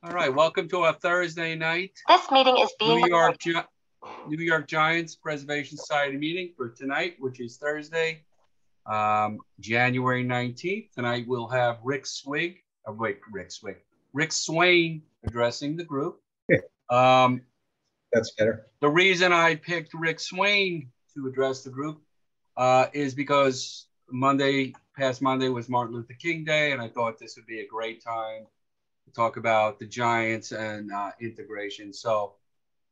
All right, welcome to our Thursday night This meeting is being New York Giants Preservation Society meeting for tonight, which is Thursday, January 19th. Tonight we'll have Rick Swaine addressing the group. That's better. The reason I picked Rick Swaine to address the group is because past Monday was Martin Luther King Day, and I thought this would be a great time to talk about the Giants and integration. So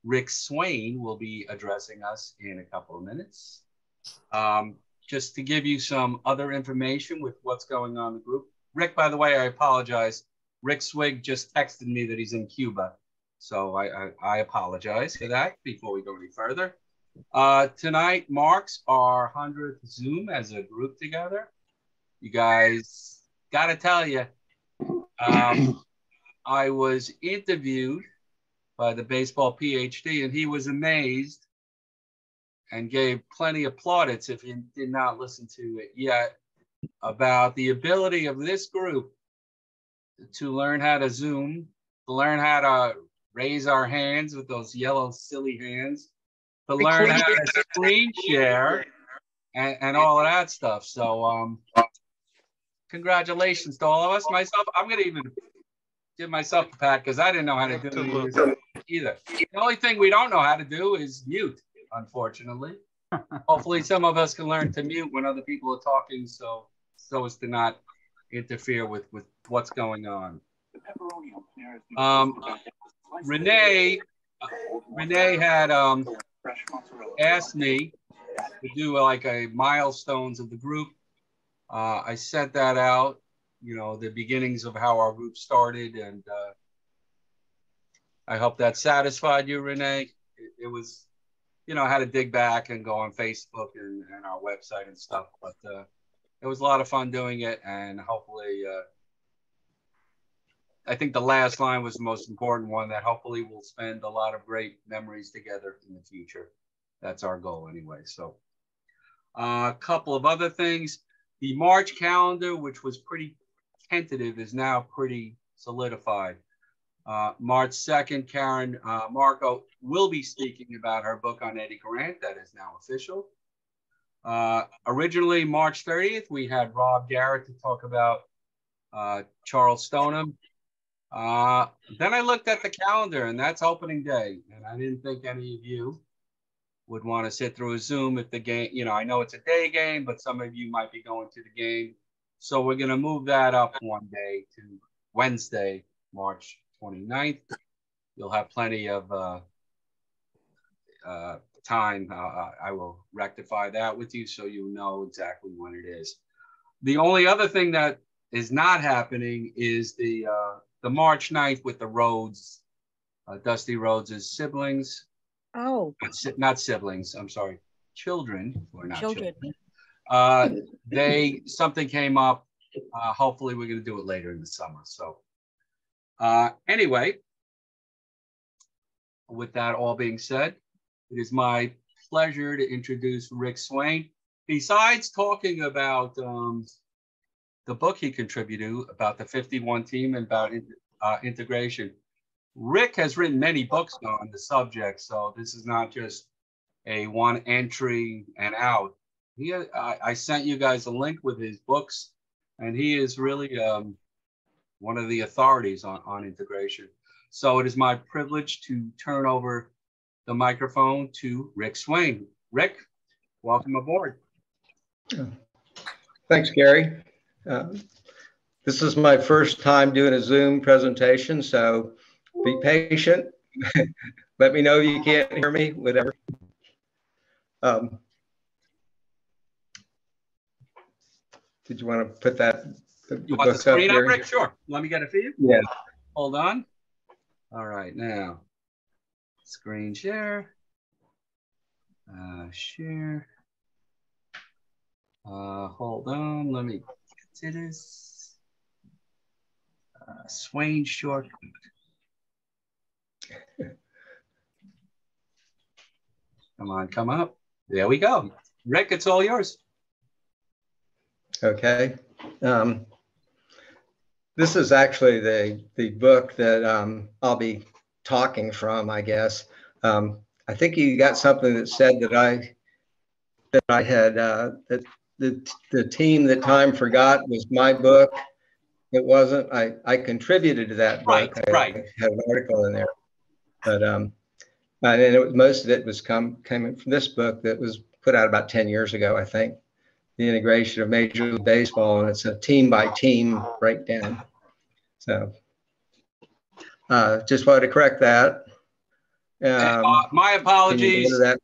Rick Swaine will be addressing us in a couple of minutes. Just to give you some other information with what's going on in the group. Rick, by the way, I apologize. Rick Swig just texted me that he's in Cuba. So I apologize for that before we go any further. Tonight marks our 100th Zoom as a group together. You guys, gotta tell you, I was interviewed by the baseball PhD, and he was amazed and gave plenty of plaudits, if you did not listen to it yet, about the ability of this group to learn how to Zoom, to learn how to raise our hands with those yellow silly hands, to learn how to screen share and all of that stuff. So congratulations to all of us. Myself, I'm going to even give myself a pat because I didn't know how to do it either. The only thing we don't know how to do is mute, unfortunately. Hopefully some of us can learn to mute when other people are talking so as to not interfere with what's going on. Renee had asked me to do like a milestones of the group. I sent that out, you know, the beginnings of how our group started, and I hope that satisfied you, Renee. It was, you know, I had to dig back and go on Facebook and our website and stuff, but it was a lot of fun doing it, and hopefully, I think the last line was the most important one, that hopefully we'll spend a lot of great memories together in the future. That's our goal anyway. So a couple of other things. The March calendar, which was pretty tentative, is now pretty solidified. March 2nd, Karen Marco will be speaking about her book on Eddie Grant. That is now official. Originally, March 30th, we had Rob Garrett to talk about Charles Stoneham. Then I looked at the calendar, and that's opening day. And I didn't think any of you would want to sit through a Zoom if the game, you know, I know it's a day game, but some of you might be going to the game. So we're going to move that up one day to Wednesday, March 29th. You'll have plenty of time. I will rectify that with you so you know exactly when it is. The only other thing that is not happening is the March 9th with the Rhodes, Dusty Rhodes' siblings. Oh. Not siblings, I'm sorry. Children, or not children. Something came up. Hopefully we're going to do it later in the summer. So anyway, with that all being said, it is my pleasure to introduce Rick Swaine. Besides talking about the book he contributed about the 51 team and about integration, Rick has written many books on the subject, so this is not just a one entry and out. I sent you guys a link with his books, and he is really one of the authorities on integration. So it is my privilege to turn over the microphone to Rick Swaine. Rick, welcome aboard. Thanks, Gary. This is my first time doing a Zoom presentation, so be patient. Let me know if you can't hear me, whatever. Did you want to put that? You want the screen up, Rick? Sure. Let me get it for you. Yeah. Hold on. All right, now screen share. Share. Hold on. Let me get to this. Swaine shortcut. Come on, come up. There we go. Rick, it's all yours. Okay. This is actually the book that I'll be talking from, I guess. I think you got something that said that I had that the team that time forgot was my book. It wasn't. I contributed to that book. Right, I right. had an article in there, but and it was, most of it was coming from this book that was put out about 10 years ago, I think. The Integration of Major League Baseball, and it's a team by team breakdown. So just wanted to correct that. My Can you go to apologies. that?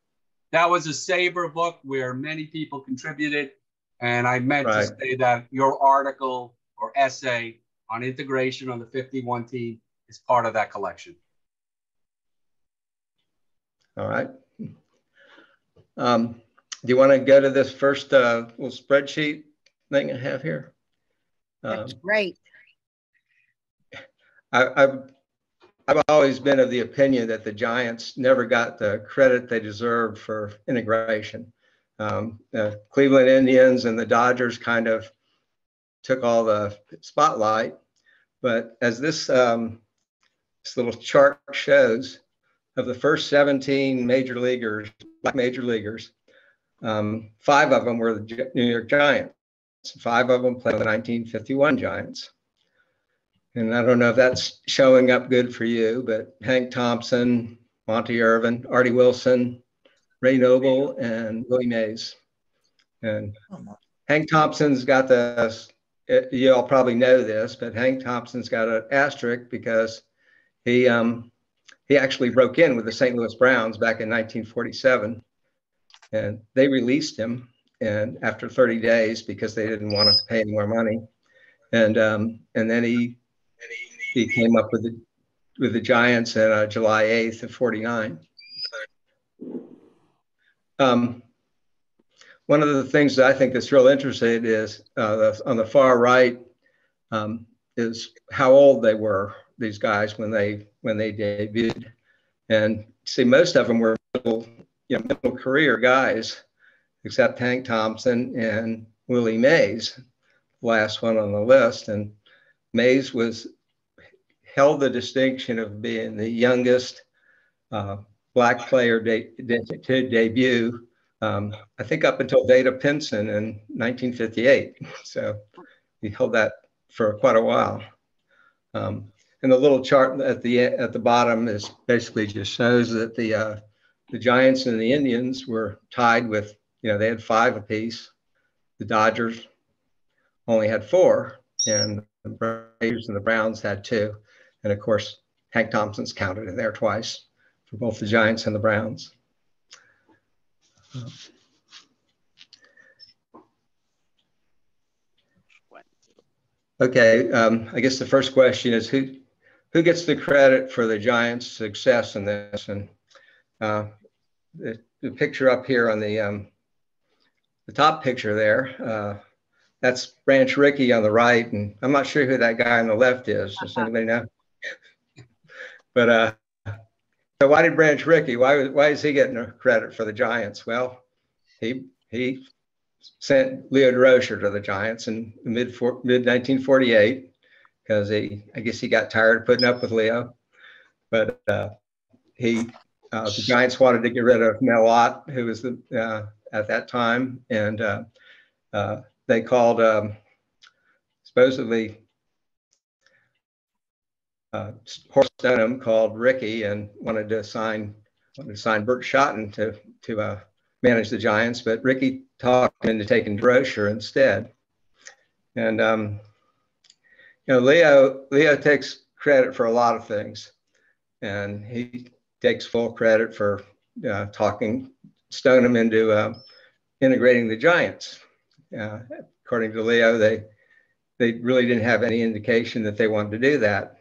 That was a Sabre book where many people contributed. And I meant to Right. say that your article or essay on integration on the 51 team is part of that collection. All right. Do you want to go to this first little spreadsheet thing I have here? That's great. I've always been of the opinion that the Giants never got the credit they deserved for integration. The Cleveland Indians and the Dodgers kind of took all the spotlight, but as this little chart shows, of the first 17 major leaguers, black major leaguers, 5 of them were the New York Giants. 5 of them played the 1951 Giants. And I don't know if that's showing up good for you, but Hank Thompson, Monty Irvin, Artie Wilson, Ray Noble, and Willie Mays. And Hank Thompson's got you all probably know this, but Hank Thompson's got an asterisk because he actually broke in with the St. Louis Browns back in 1947, and they released him and after 30 days because they didn't want to pay any more money. And then he came up with the Giants on July 8th of 49. One of the things that I think that's real interesting is on the far right is how old they were, these guys, when they debuted. And see, most of them were middle career guys, except Hank Thompson and Willie Mays, last one on the list. And Mays held the distinction of being the youngest black player to debut, I think up until Vada Pinson in 1958. So he held that for quite a while. And the little chart at the bottom is basically just shows that the Giants and the Indians were tied with, they had 5 apiece. The Dodgers only had 4, and the Braves and the Browns had 2. And of course, Hank Thompson's counted in there twice for both the Giants and the Browns. Okay, I guess the first question is who gets the credit for the Giants' success in this? And the picture up here on the top picture there, that's Branch Rickey on the right, and I'm not sure who that guy on the left is. Does anybody know? But so why did Branch Rickey? Why is he getting credit for the Giants? Well, he sent Leo Durocher to the Giants in mid 1948 because I guess he got tired of putting up with Leo. But the Giants wanted to get rid of Mel Ott, who was at that time, and they called supposedly Horace Stoneham called Rickey and wanted to sign Bert Schotten to manage the Giants, but Rickey talked him into taking Durocher instead. And Leo takes credit for a lot of things, and he takes full credit for talking Stoneham into integrating the Giants. According to Leo, they really didn't have any indication that they wanted to do that.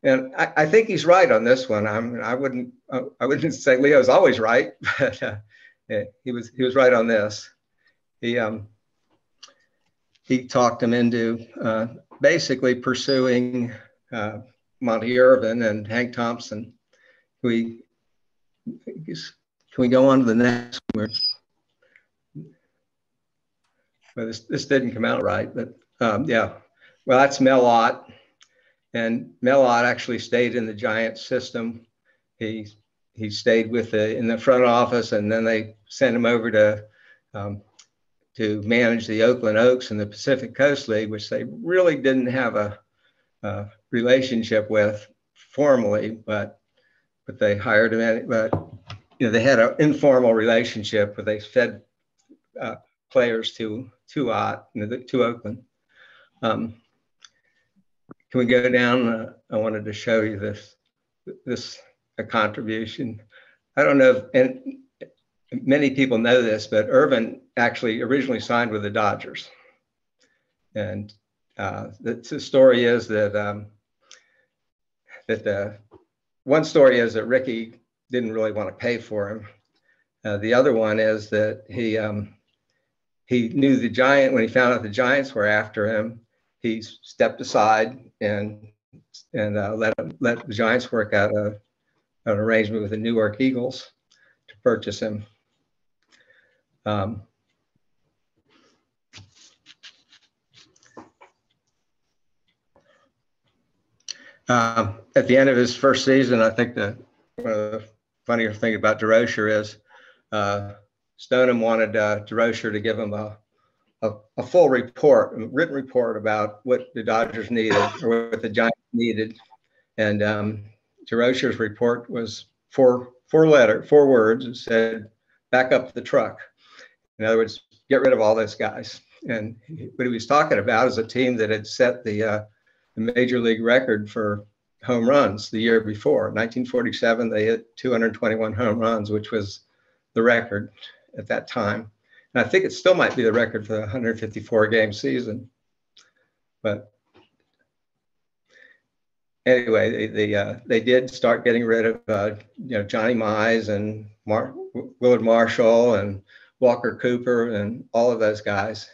And I think he's right on this one. I wouldn't say Leo's always right, but he was right on this. He talked him into basically pursuing Monty Irvin and Hank Thompson. Can we go on to the next one? Well, this didn't come out right, but yeah. Well, that's Mel Ott. And Mellott actually stayed in the Giants system. He stayed in the front office, and then they sent him over to manage the Oakland Oaks in the Pacific Coast League, which they really didn't have a relationship with formally, but they hired him. But they had an informal relationship where they fed players to Oakland. Can we go down? I wanted to show you this a contribution. I don't know, and many people know this, but Irvin actually originally signed with the Dodgers. And the story is that one story is that Ricky didn't really want to pay for him. The other one is that he knew the Giant when he found out the Giants were after him. He stepped aside and let the Giants work out an arrangement with the Newark Eagles to purchase him. At the end of his first season, I think one of the funnier thing about DeRocher is Stoneham wanted DeRocher to give him a full report, a written report about what the Dodgers needed or what the Giants needed. And DeRocher's report was four words. It said, "Back up the truck." In other words, get rid of all those guys. And what he was talking about is a team that had set the major league record for home runs the year before. 1947, they hit 221 home runs, which was the record at that time. And I think it still might be the record for the 154 game season. But anyway, they did start getting rid of Johnny Mize and Willard Marshall and Walker Cooper and all of those guys.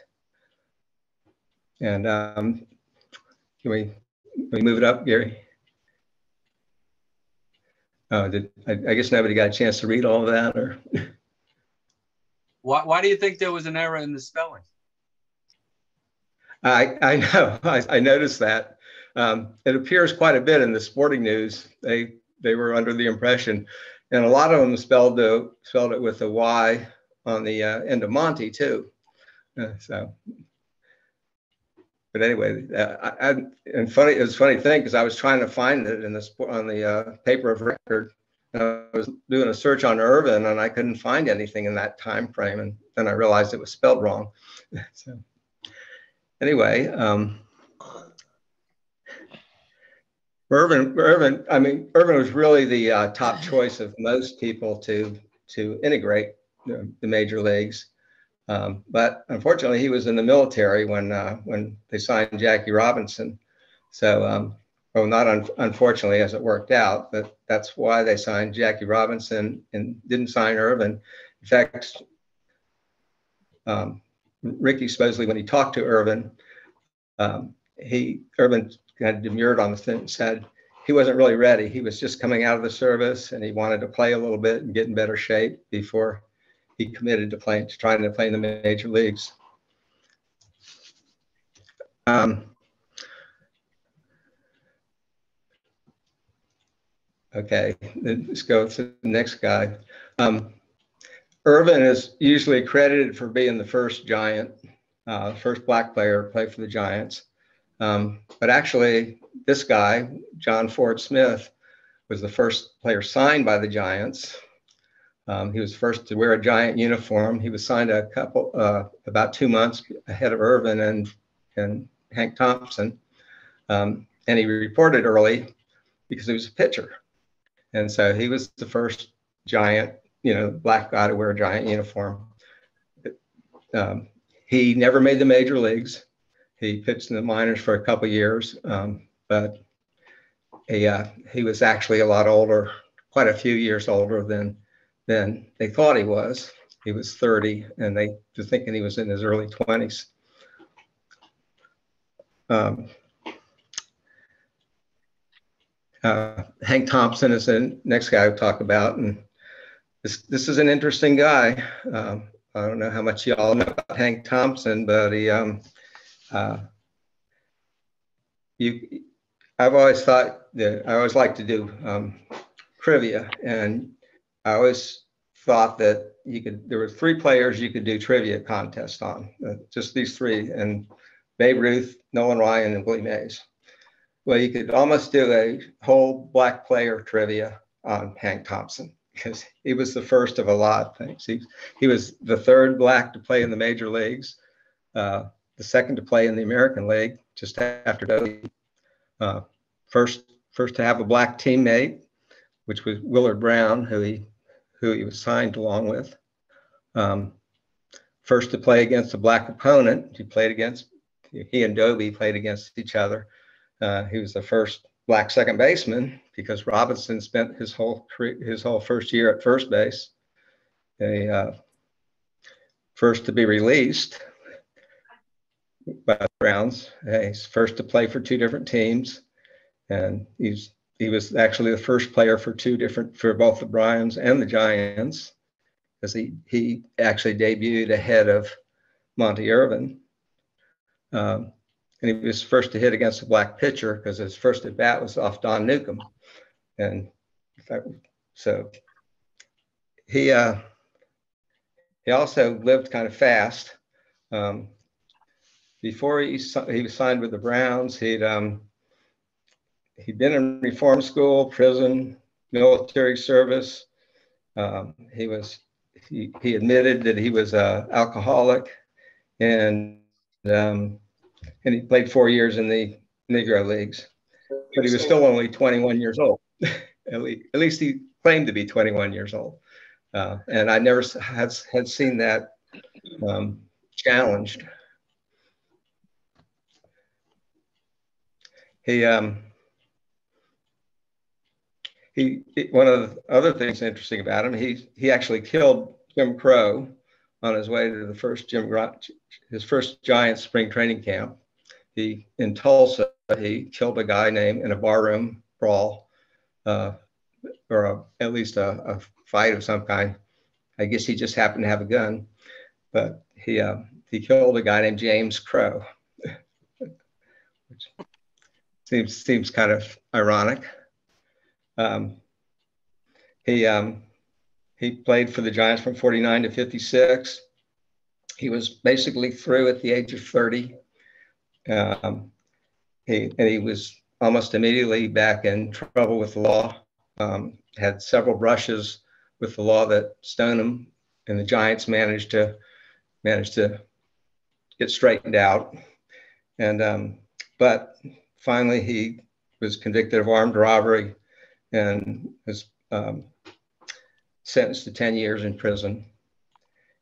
And can we move it up, Gary? Oh, I guess nobody got a chance to read all of that, or? Why do you think there was an error in the spelling? I know. I noticed that. It appears quite a bit in the Sporting News. They were under the impression, and a lot of them spelled it with a Y on the end of Monty too. But anyway, it was a funny thing because I was trying to find it on the paper of record. I was doing a search on Irvin and I couldn't find anything in that time frame, and then I realized it was spelled wrong. So anyway, Irvin was really the top choice of most people to integrate the major leagues. But unfortunately, he was in the military when they signed Jackie Robinson. So, well, not unfortunately, as it worked out, but that's why they signed Jackie Robinson and didn't sign Irvin. In fact, Ricky supposedly, when he talked to Irvin, Irvin kind of demurred on the thing and said he wasn't really ready. He was just coming out of the service and he wanted to play a little bit and get in better shape before he committed to trying to play in the major leagues. Okay, let's go to the next guy. Irvin is usually credited for being the first Giant, first black player to play for the Giants. But actually, this guy, John Ford Smith, was the first player signed by the Giants. He was first to wear a Giant uniform. He was signed about 2 months ahead of Irvin and Hank Thompson. And he reported early because he was a pitcher. And so he was the first Giant, black guy to wear a Giant uniform. He never made the major leagues. He pitched in the minors for a couple of years, but he was actually a lot older, quite a few years older than they thought he was. He was 30, and they were thinking he was in his early 20s. Hank Thompson is the next guy we'll talk about, and this is an interesting guy. I don't know how much y'all know about Hank Thompson, but I've always thought that I always like to do trivia, and I always thought that there were three players you could do trivia contests on, just these three, and Babe Ruth, Nolan Ryan, and Willie Mays. Well, you could almost do a whole black player trivia on Hank Thompson, because he was the first of a lot of things. He was the third black to play in the major leagues, the second to play in the American League, just after Dodie. First to have a black teammate, which was Willard Brown, who he was signed along with. First to play against a black opponent. He and Dobie played against each other. He was the first black second baseman, because Robinson spent his whole first year at first base. First to be released by the Browns. He's first to play for two different teams, and he was actually the first player for both the Browns and the Giants, because he actually debuted ahead of Monty Irvin. And he was first to hit against a black pitcher, because his first at bat was off Don Newcomb. And so he also lived kind of fast. Before he was signed with the Browns, he'd been in reform school, prison, military service. He admitted that he was an alcoholic, and he played 4 years in the Negro Leagues, but he was still only 21 years old. At least he claimed to be 21 years old. And I never had seen that challenged. One of the other things interesting about him, he actually killed Jim Crow on his way to his first Giants spring training camp. In Tulsa, he killed a guy in a barroom brawl, or at least a fight of some kind. I guess he just happened to have a gun, but he killed a guy named James Crow, which seems kind of ironic. He played for the Giants from 49 to 56. He was basically through at the age of 30. He was almost immediately back in trouble with the law. Had several brushes with the law that stoned him, and the Giants managed to get straightened out. But finally, he was convicted of armed robbery and was sentenced to 10 years in prison.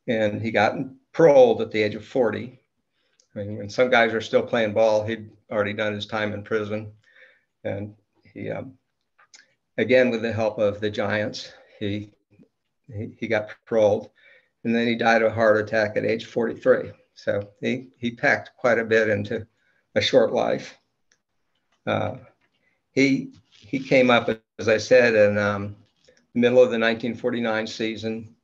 And he got paroled at the age of 40. I mean, when some guys are still playing ball, he'd already done his time in prison. And he, again, with the help of the Giants, he got paroled. And then he died of a heart attack at age 43. So he packed quite a bit into a short life. He came up, as I said, in the middle of the 1949 season.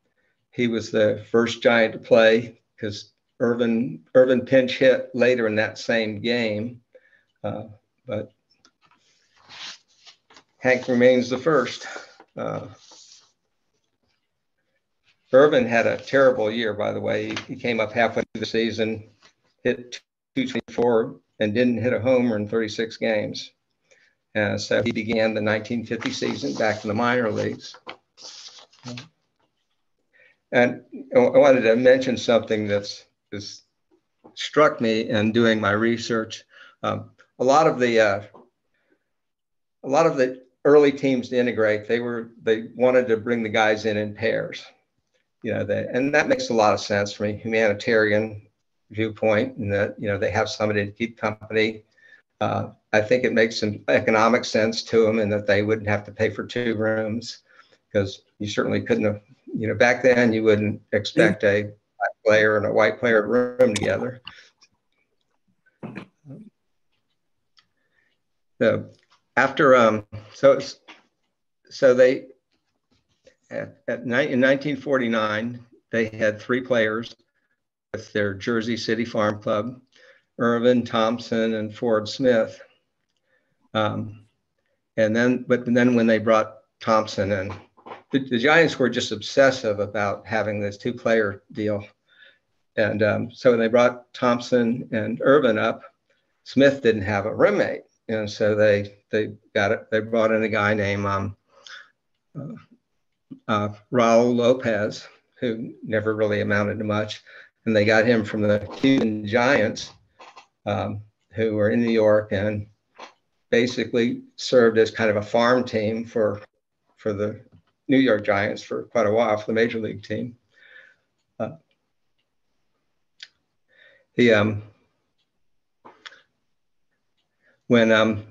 He was the first Giant to play, because Irvin pinch hit later in that same game, but Hank remains the first. Irvin had a terrible year, by the way. He came up halfway through the season, hit 224, and didn't hit a homer in 36 games. So he began the 1950 season back in the minor leagues. And I wanted to mention something that's struck me in doing my research. A lot of the early teams to integrate, they wanted to bring the guys in pairs. And that makes a lot of sense from a humanitarian viewpoint, and that they have somebody to keep company. I think it makes some economic sense to them, and that they wouldn't have to pay for two rooms, because you certainly couldn't have, back then you wouldn't expect a black player and a white player to room together. So after, so they, in 1949, they had three players with their Jersey City Farm Club: Irvin, Thompson, and Ford Smith. And then when they brought Thompson in, the Giants were just obsessive about having this 2-player deal. And so when they brought Thompson and Irvin up, Smith didn't have a roommate. And so they brought in a guy named Raul Lopez, who never really amounted to much. And they got him from the Cuban Giants, who were in New York and basically served as kind of a farm team for the New York Giants for quite a while, for the major league team. When the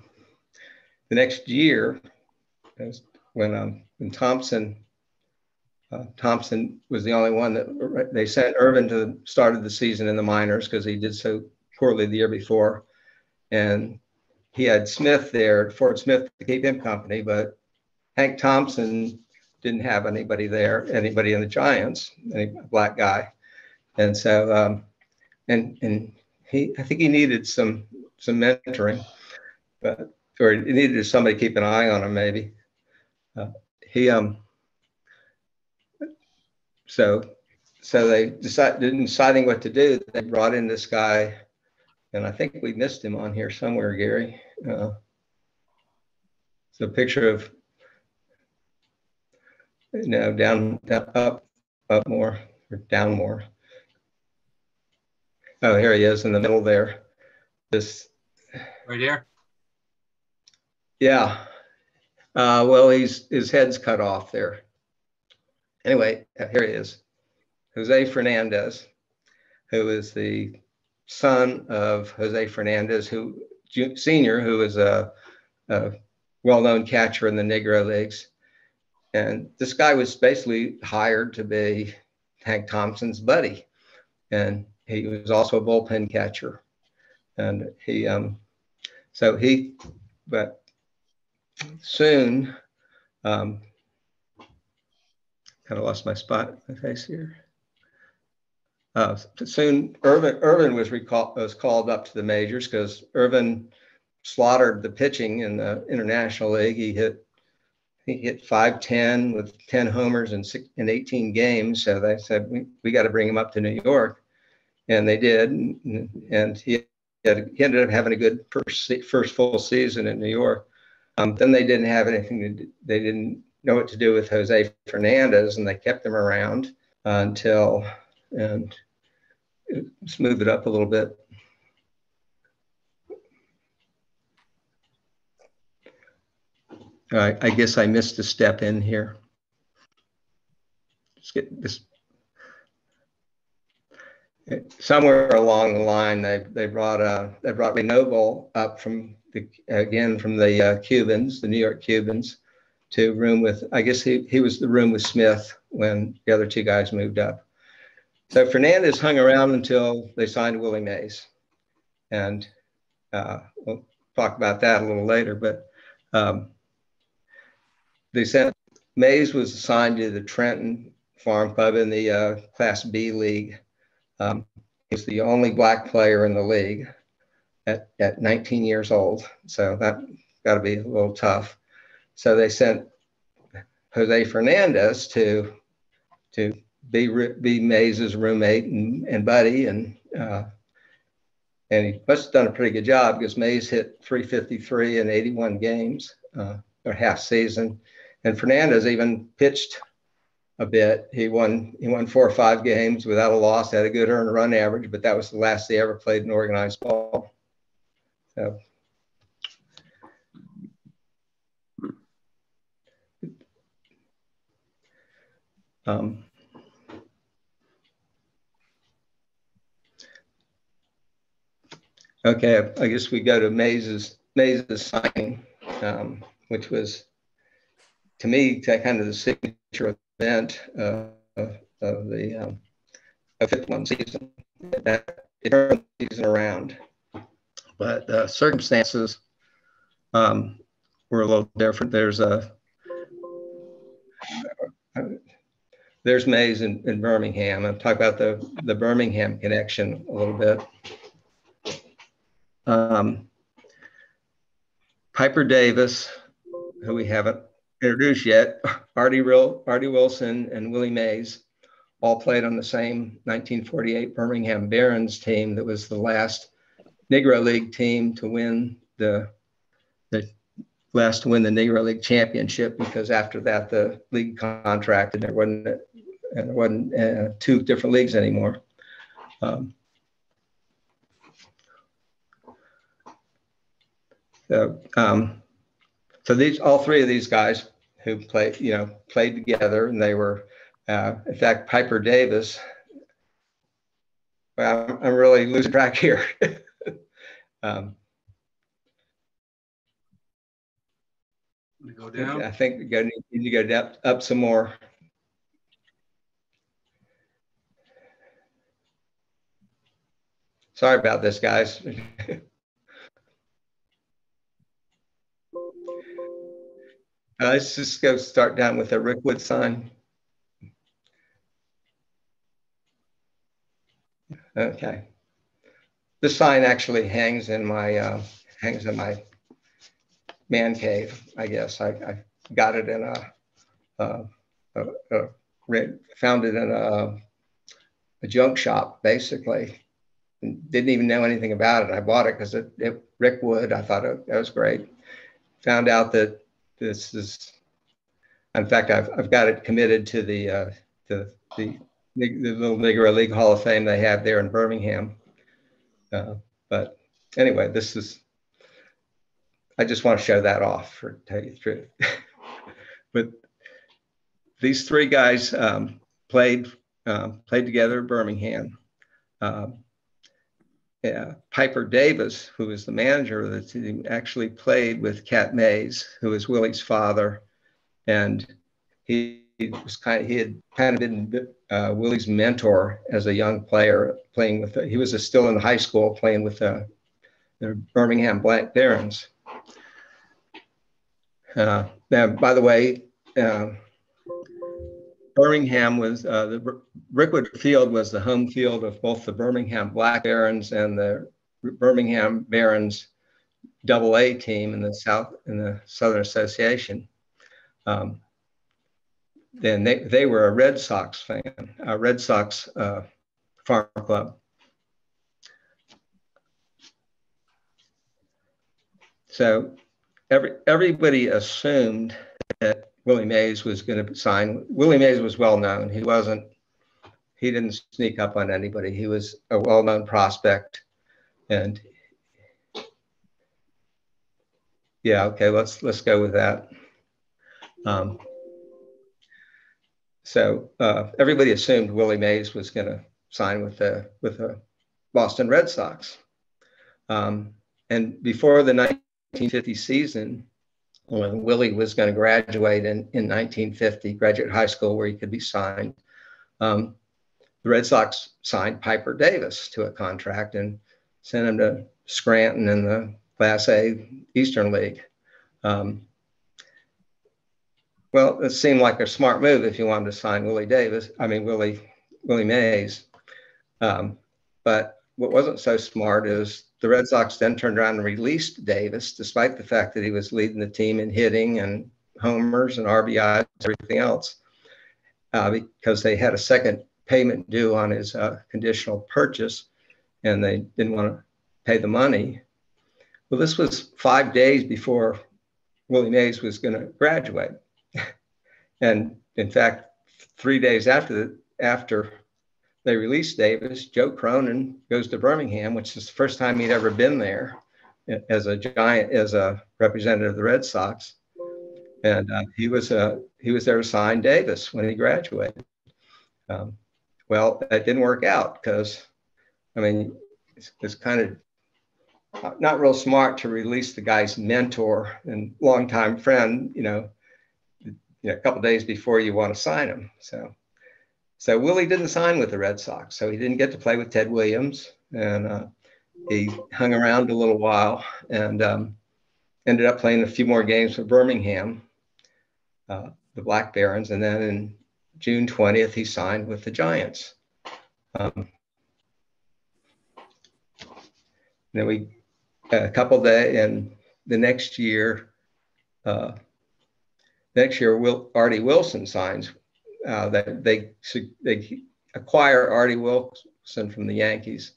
next year, when Thompson was the only one that they sent Irvin to the start of the season in the minors because he did so poorly the year before, and he had Smith there, Fort Smith, to keep him company, but Hank Thompson didn't have anybody there, anybody in the Giants, any black guy, and so and I think he needed some mentoring, or he needed somebody to keep an eye on him maybe. So they deciding what to do, they brought in this guy, and I think we missed him on here somewhere, Gary. It's a picture of, down up more, or down more. Oh, here he is in the middle there. This right here. Yeah. Well, his head's cut off there. Anyway, here he is. Jose Fernandez, who is the son of Jose Fernandez, Sr., who is a well-known catcher in the Negro Leagues. And this guy was basically hired to be Hank Thompson's buddy. And he was also a bullpen catcher. And but soon, kind of lost my spot, my face here. Soon, Irvin was called up to the majors because Irvin slaughtered the pitching in the International League. He hit 510 with 10 homers in 18 games. So they said, we got to bring him up to New York. And they did. And he ended up having a good first full season in New York. Then they didn't have anything. They didn't know what to do with Jose Fernandez, and they kept him around until, and let's move it up a little bit. All right, I guess I missed a step in here. Let's get this. Somewhere along the line, they brought Ray Noble up from the Cubans, the New York Cubans, to room with. I guess he was the room with Smith when the other two guys moved up. So Fernandez hung around until they signed Willie Mays, and we'll talk about that a little later. But Mays was assigned to the Trenton Farm Club in the Class B League. He's the only black player in the league at 19 years old. So that got to be a little tough. So they sent Jose Fernandez to be Mays's roommate and buddy. And he must have done a pretty good job because Mays hit 353 in 81 games, or half season. And Fernandez even pitched a bit. He won 4 or 5 games without a loss, had a good earned run average, but that was the last they ever played in organized ball. So, okay, I guess we go to Mays's signing, which was, to me, kind of the signature event of the 51 season. That it turned the season around, but the circumstances were a little different. There's Mays in Birmingham. I'm talking about the Birmingham connection a little bit. Piper Davis, who we haven't introduced yet, Artie Wilson, and Willie Mays all played on the same 1948 Birmingham Barons team that was the last Negro League team to win the Negro League championship, because after that the league contracted. There wasn't two different leagues anymore. So all three of these guys who played together, and they were, in fact, Piper Davis. Well, I'm really losing track here. Go down. I think we need to go up some more. Sorry about this, guys. Let's just go start down with the Rick Wood sign. Okay. This sign actually hangs in my man cave, I guess. I got it in found it in a junk shop, basically. And didn't even know anything about it. I bought it because Rick Wood. I thought that was great. Found out that this is, in fact, I've got it committed to the little Negro League Hall of Fame they have there in Birmingham. But anyway, I just want to show that off, to tell you the truth. But these three guys played together in Birmingham. Piper Davis, who was the manager of the team, actually played with Cat Mays, who was Willie's father, and he had kind of been Willie's mentor as a young player, playing with. He was still in high school playing with the Birmingham Black Barons. Now, by the way, Birmingham was the Rickwood Field was the home field of both the Birmingham Black Barons and the Birmingham Barons AA team in the Southern Association. Then they were a Red Sox fan, a Red Sox farm club. So everybody assumed that Willie Mays was going to sign. Willie Mays was well known. He didn't sneak up on anybody. He was a well-known prospect. And yeah, okay, let's go with that. So everybody assumed Willie Mays was going to sign with the Boston Red Sox. And before the 1950 season, when Willie was going to graduate in 1950, graduate high school where he could be signed, the Red Sox signed Piper Davis to a contract and sent him to Scranton in the Class A Eastern League. Well, it seemed like a smart move if you wanted to sign Willie Mays. But what wasn't so smart is the Red Sox then turned around and released Davis, despite the fact that he was leading the team in hitting and homers and RBIs and everything else, because they had a second payment due on his conditional purchase, and they didn't want to pay the money. Well, this was 5 days before Willie Mays was going to graduate. And in fact, 3 days after they released Davis, Joe Cronin goes to Birmingham, which is the first time he'd ever been there as a representative of the Red Sox. And he was there to sign Davis when he graduated. Well, that didn't work out because, I mean, it's kind of not real smart to release the guy's mentor and longtime friend, a couple of days before you want to sign him. So Willie didn't sign with the Red Sox, so he didn't get to play with Ted Williams, and he hung around a little while and ended up playing a few more games for Birmingham, the Black Barons, and then in June 20th he signed with the Giants. Then a couple days, and the next year, Artie Wilson signs. That they acquire Artie Wilson from the Yankees,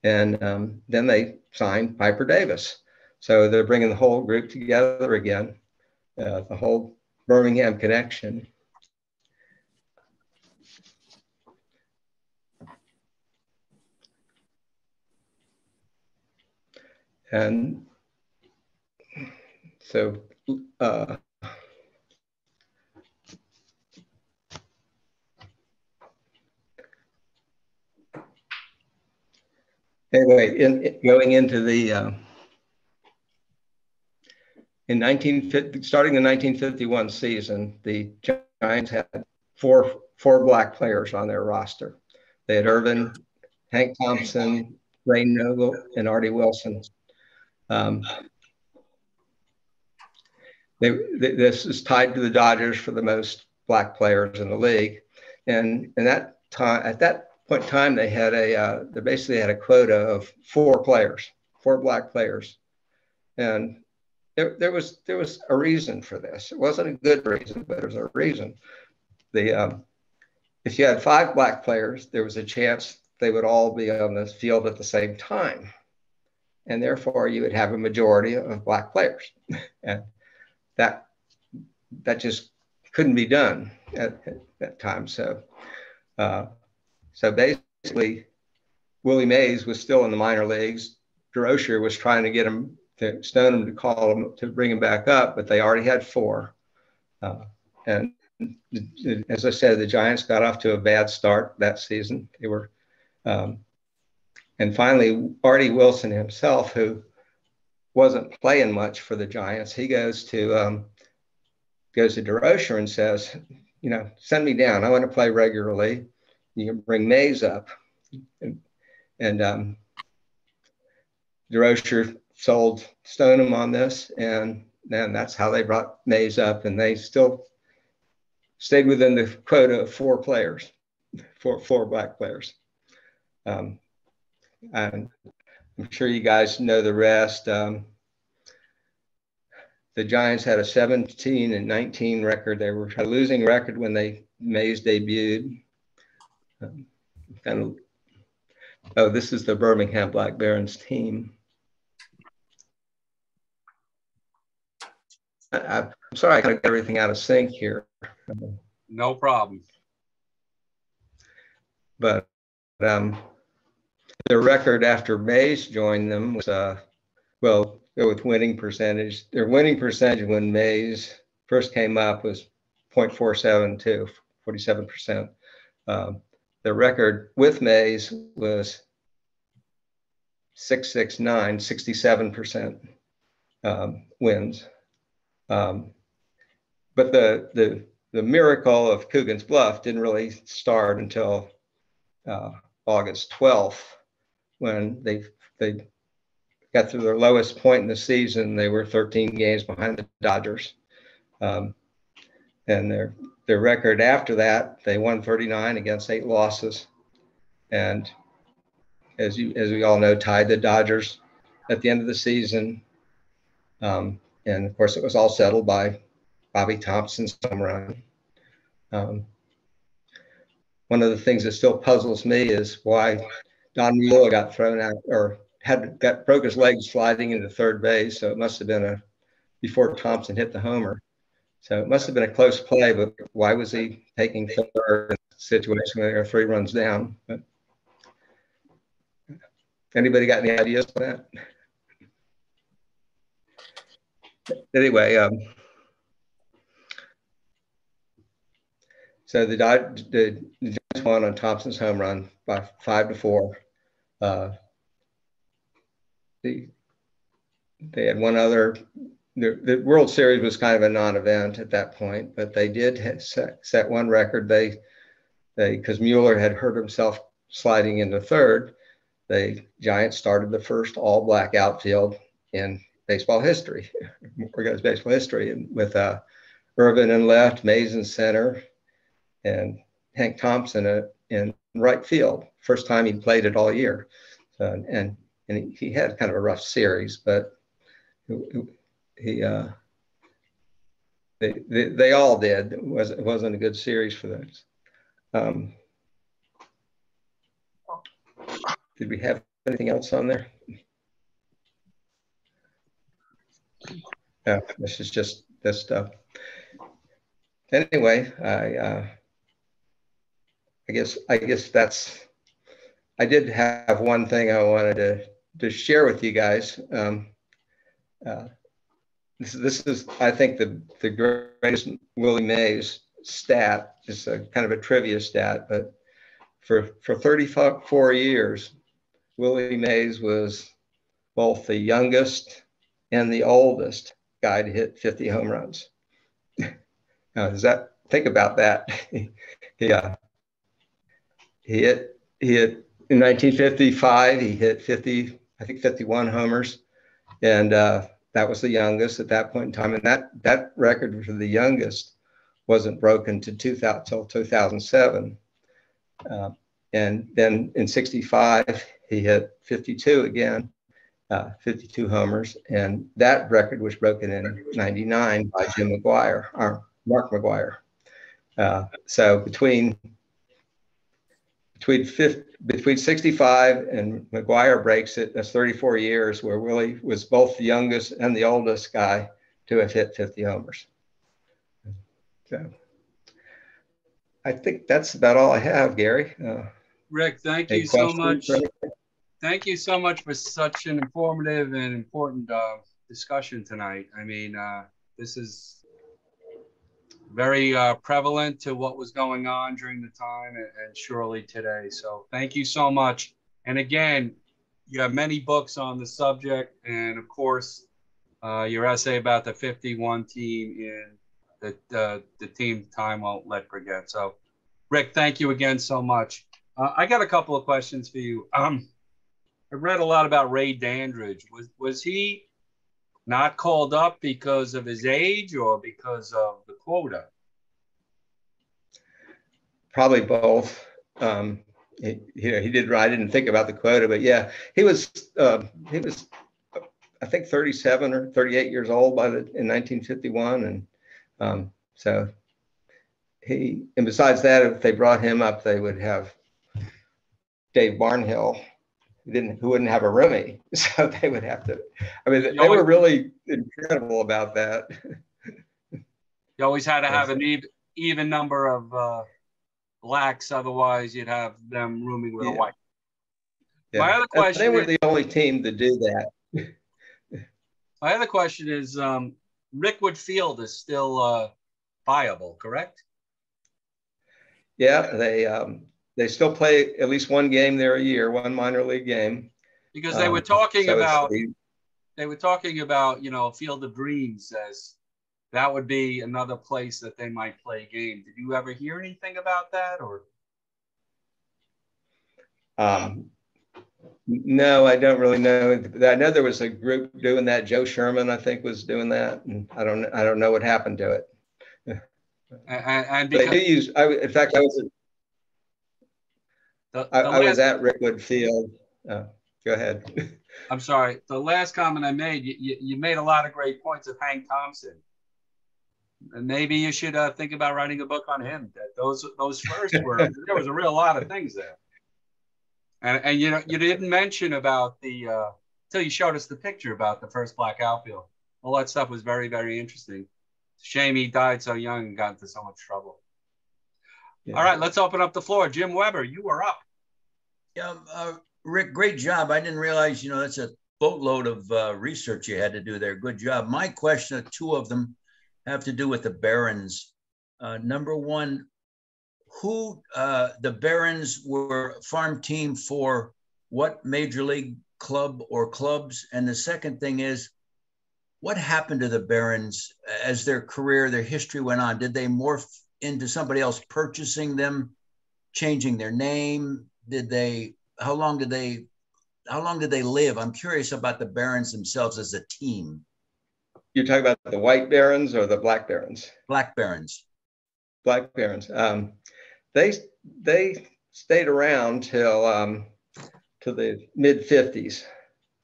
and then they sign Piper Davis. So they're bringing the whole group together again, the whole Birmingham connection. And so anyway, going into the starting the 1951 season, the Giants had four black players on their roster. They had Irvin, Hank Thompson, Ray Noble, and Artie Wilson. This is tied to the Dodgers for the most black players in the league, and at that point in time, they basically had a quota of four black players, and there was a reason for this. It wasn't a good reason, but there was a reason. If you had five black players, there was a chance they would all be on the field at the same time, and therefore you would have a majority of black players, and that just couldn't be done at that time. So basically, Willie Mays was still in the minor leagues. DeRocher was trying to get him to stone him to call him to bring him back up, but they already had four. And as I said, the Giants got off to a bad start that season. They were, and finally, Artie Wilson himself, who wasn't playing much for the Giants, he goes to DeRocher and says, send me down. I want to play regularly. You can bring Mays up. And DeRocher sold Stoneham on this, and then that's how they brought Mays up, and they still stayed within the quota of four black players. And I'm sure you guys know the rest. The Giants had a 17-19 record. They were a losing record when Mays debuted. This is the Birmingham Black Barons team. I'm sorry, I got everything out of sync here. No problem. But their record after Mays joined them was, go with winning percentage. Their winning percentage when Mays first came up was 0.472, 47%. The record with Mays was 669, 67% wins. But the miracle of Coogan's Bluff didn't really start until August 12th, when they got to their lowest point in the season. They were 13 games behind the Dodgers, and their record after that, they won 39 against 8 losses, and as we all know, tied the Dodgers at the end of the season. And of course, it was all settled by Bobby Thompson's home run. One of the things that still puzzles me is why Don Mueller got thrown out, or broke his leg sliding into third base. So it must have been before Thompson hit the homer. So it must have been a close play, but why was he taking third in a situation where there are 3 runs down? But anybody got any ideas on that? Anyway, so the Giants won on Thompson's home run by 5-4. They had one other. The World Series was kind of a non-event at that point, but they did set one record. Because Mueller had hurt himself sliding into third, the Giants started the first all-black outfield in baseball history, organized baseball history, and with Irvin in left, Mays in center, and Hank Thompson in right field. First time he played it all year, and he had kind of a rough series, but they all did. It wasn't a good series for those. Did we have anything else on there? Yeah, this is just this stuff. Anyway, I guess that's. I did have one thing I wanted to share with you guys. This is, I think, the greatest Willie Mays stat. It's a kind of a trivia stat, but for 34 years, Willie Mays was both the youngest and the oldest guy to hit 50 home runs. Now, think about that. He hit in 1955, he hit 50, I think 51 homers. And that was the youngest at that point in time. And that record for the youngest wasn't broken till 2007. And then in 65, he hit 52 again, 52 homers. And that record was broken in 99 by Mark McGuire. So between 65 and McGuire breaks it, that's 34 years where Willie was both the youngest and the oldest guy to have hit 50 homers. So I think that's about all I have, Gary. Rick, thank you so much. Thank you so much for such an informative and important discussion tonight. I mean, this is very prevalent to what was going on during the time and surely today. So thank you so much. And again, you have many books on the subject, and of course, your essay about the 51 team in the team time won't let forget. So Rick, thank you again so much. I got a couple of questions for you. I read a lot about Ray Dandridge. Was he not called up because of his age or because of the quota? Probably both. He did. I didn't think about the quota, but yeah, he was. I think 37 or 38 years old in 1951, and so he. And besides that, if they brought him up, they would have Dave Barnhill, who wouldn't have a roomie, so they would have to. I mean, they were really incredible about that. You always had to have an even number of blacks, otherwise you'd have them rooming with a white. Yeah. My other question. They were the only team to do that. My other question is, Rickwood Field is still viable, correct? Yeah, they still play at least one game there a year, one minor league game. Because they were talking about, you know, Field of Dreams as that would be another place that they might play a game. Did you ever hear anything about that, or? No, I don't really know. I know there was a group doing that. Joe Sherman, I think, was doing that, and I don't know what happened to it. And because they do use. In fact, I was at Rickwood Field. Go ahead. I'm sorry. The last comment I made, you made a lot of great points of Hank Thompson. And maybe you should think about writing a book on him. That those first were there was a real lot of things there. And you know, you didn't mention about the till you showed us the picture about the first black outfield. All that stuff was very, very interesting. Shame he died so young and got into so much trouble. Yeah. All right, let's open up the floor. Jim Weber, you are up. Yeah, Rick, great job. I didn't realize, you know, that's a boatload of research you had to do there. Good job. My question, two of them, have to do with the Barons. Number one, who the Barons were farm team for what major league club or clubs? And the second thing is, what happened to the Barons as their career, their history went on? Did they morph into somebody else purchasing them, changing their name? How long did they live? I'm curious about the Barons themselves as a team. You're talking about the White Barons or the Black Barons? Black Barons. Black Barons. They stayed around till the mid 50s,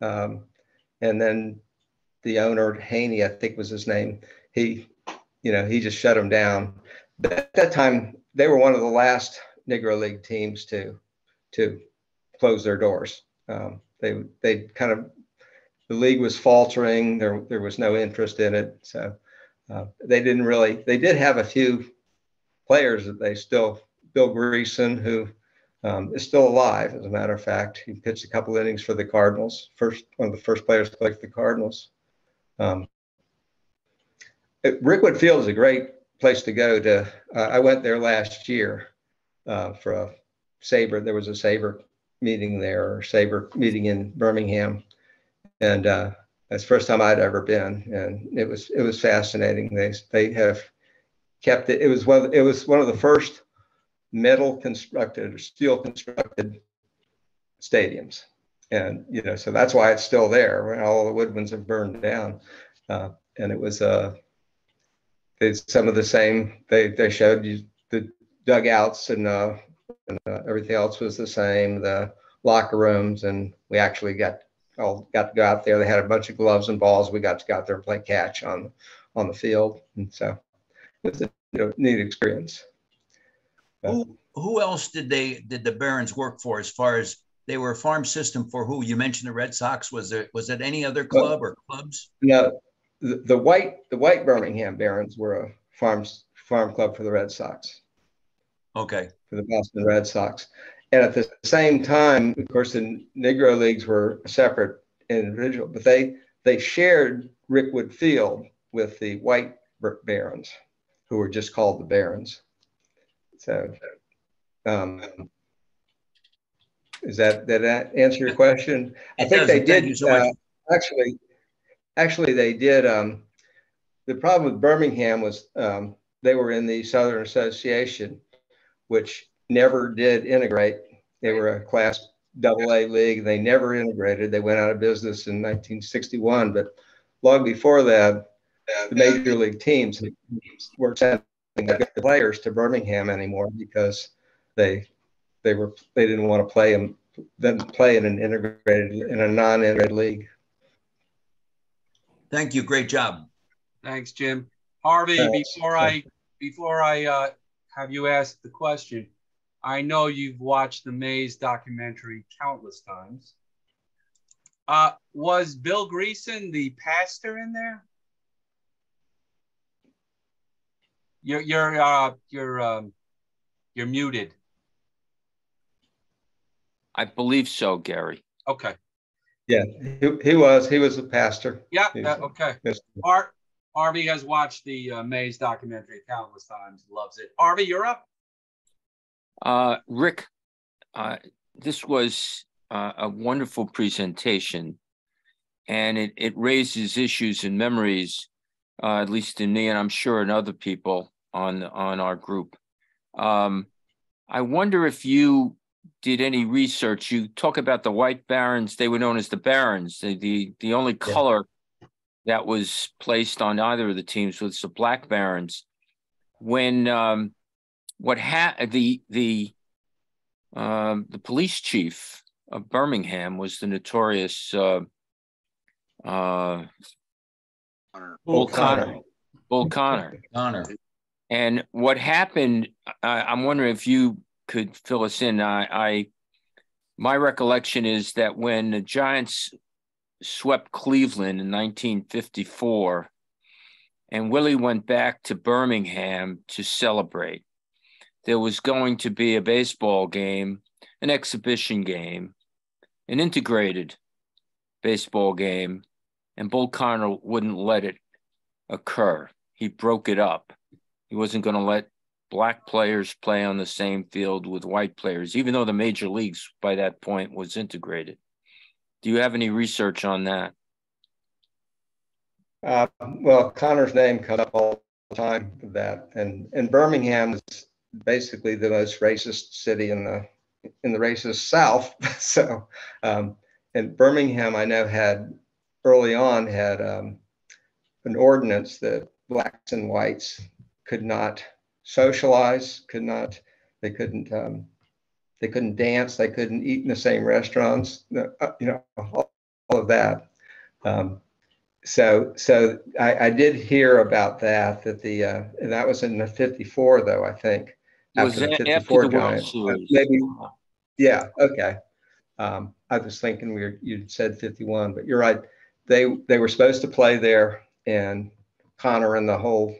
and then the owner, Haney, I think was his name, he just shut them down. But at that time, they were one of the last Negro League teams to close their doors. They kind of, the league was faltering. There was no interest in it. So they did have a few players that they still, Bill Greason, who is still alive, as a matter of fact. He pitched a couple innings for the Cardinals, one of the first players to play for the Cardinals. Rickwood Field is a great place to go to. I went there last year for a Sabre. There was a Sabre meeting there, or Sabre meeting in Birmingham. And that's the first time I'd ever been. And it was fascinating. They have kept it. It was one of the first metal constructed or steel constructed stadiums. And, so that's why it's still there, when all the wood ones have burned down. And it was some of the same, they showed you the dugouts and everything else was the same, the locker rooms, and we actually got to go out there. They had a bunch of gloves and balls. We got to go out there and play catch on the field. And so it was a neat experience. Who else did the Barons work for, as far as they were a farm system for who? You mentioned the Red Sox. Was it any other club or clubs? No, the white Birmingham Barons were a farm club for the Red Sox. Okay. For the Boston Red Sox. And at the same time, of course, the Negro Leagues were a separate individual, but they shared Rickwood Field with the white Barons, who were just called the Barons. So, did that answer your question? I think they did. Thank you so much. Actually, they did. The problem with Birmingham was they were in the Southern Association, which never did integrate. They were a Class AA league. They never integrated. They went out of business in 1961. But long before that, the major league teams were sending players to Birmingham anymore because they didn't want to play in a non-integrated league. Thank you. Great job. Thanks, Jim. Harvey, before I have you ask the question, I know you've watched the Mays documentary countless times. Was Bill Greason the pastor in there? You're muted. I believe so, Gary. Okay. Yeah, he was a pastor. Yeah. Okay. Harvey has watched the Mays documentary countless times. Loves it. Harvey, you're up. Rick, this was a wonderful presentation, and it raises issues and memories, at least in me, and I'm sure in other people on our group. I wonder if you did any research. You talk about the white Barons. They were known as the Barons. The only color that was placed on either of the teams was the black Barons. When the police chief of Birmingham was the notorious Bull Connor. And what happened, I'm wondering if you could fill us in. My recollection is that when the Giants swept Cleveland in 1954, and Willie went back to Birmingham to celebrate, there was going to be a baseball game, an exhibition game, an integrated baseball game, and Bull Connor wouldn't let it occur. He broke it up. He wasn't going to let black players play on the same field with white players, even though the major leagues by that point was integrated. Do you have any research on that? Well, Connor's name comes up all the time for that. And Birmingham is basically the most racist city in the racist South. So, and Birmingham, I know early on had an ordinance that blacks and whites could not socialize, they couldn't dance, they couldn't eat in the same restaurants, all of that. So I did hear about that, and that was in the 54 though, I think. Was after that the 54 after the World Giants. Series? Maybe, yeah, okay. I was thinking you'd said 51, but you're right. They were supposed to play there, and Connor and the whole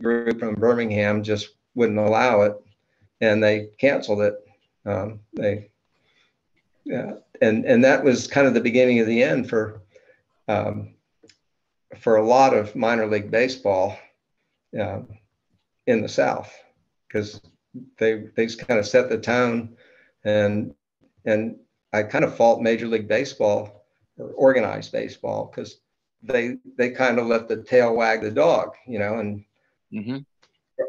group from Birmingham just wouldn't allow it, and they canceled it. And that was kind of the beginning of the end for a lot of minor league baseball in the South, because they kind of set the tone, and I kind of fault Major League Baseball or organized baseball, because they kind of let the tail wag the dog, and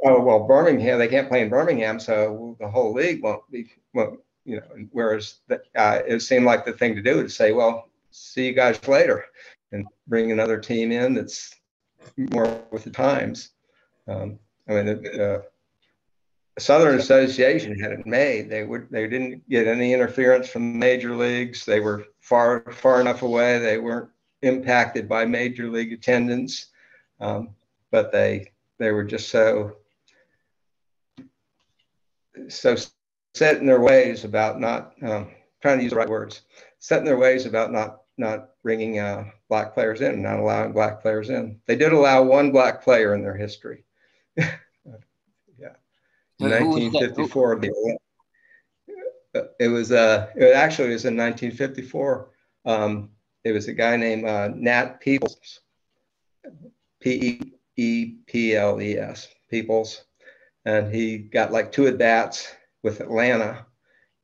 oh well, Birmingham, they can't play in Birmingham, so the whole league won't. Whereas it seemed like the thing to do to say, well, see you guys later, and bring another team in that's more with the times. The Southern Association had it made. They didn't get any interference from major leagues. They were far enough away. They weren't impacted by major league attendance, but they were just so set in their ways about not trying to use the right words. Set in their ways about not bringing black players in, not allowing black players in. They did allow one black player in their history. Yeah. In 1954, it was actually it was in 1954. It was a guy named Nat Peoples, Peeples, Peoples, and he got like 2 at bats with Atlanta,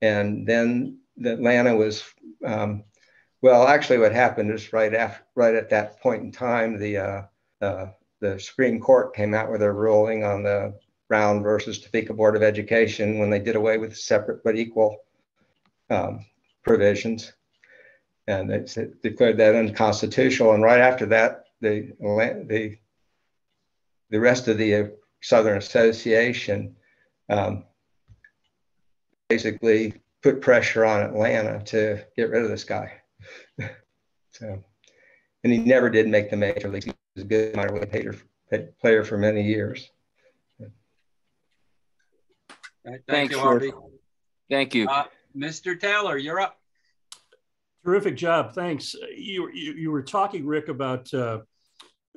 and then Atlanta was well, actually, what happened is right at that point in time, the Supreme Court came out with a ruling on the Brown versus Topeka Board of Education, when they did away with separate but equal provisions, and they declared that unconstitutional. And right after that, the rest of the Southern Association basically put pressure on Atlanta to get rid of this guy. So, and he never did make the major leagues. He was a good minor league player for many years. Thank you, Harvey. Thank you. Mr. Taylor, you're up. Terrific job. Thanks. You were talking, Rick, about